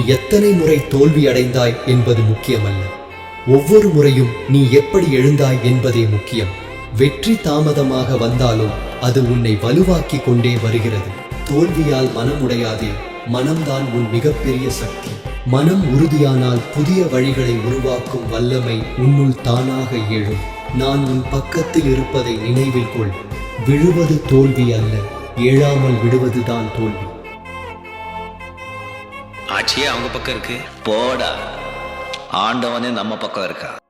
எத்தனை முறை தோல்வி அடைந்தாய் என்பது முக்கியமல்ல, ஒவ்வொரு முறையும் நீ எப்படி எழுந்தாய் என்பதே முக்கியம். வெற்றி தாமதமாக வந்தாலும் அது உன்னை வலுவாக்கி கொண்டே வருகிறது. தோல்வியால் மனமுடையாதே, மனம்தான் உன் மிகப்பெரிய சக்தி. மனம் உறுதியானால் புதிய வழிகளை உருவாக்கும் வல்லமை உன்னுள் தானாக எழும். நான் உன் பக்கத்தில் இருப்பதை நினைவில் கொள். விழுவது தோல்வி அல்ல, எழாமல் விடுவதுதான் தோல்வி. ஆட்சியே அவங்க பக்கம் இருக்கு, போடா. ஆண்டவனே நம்ம பக்கம் இருக்கா.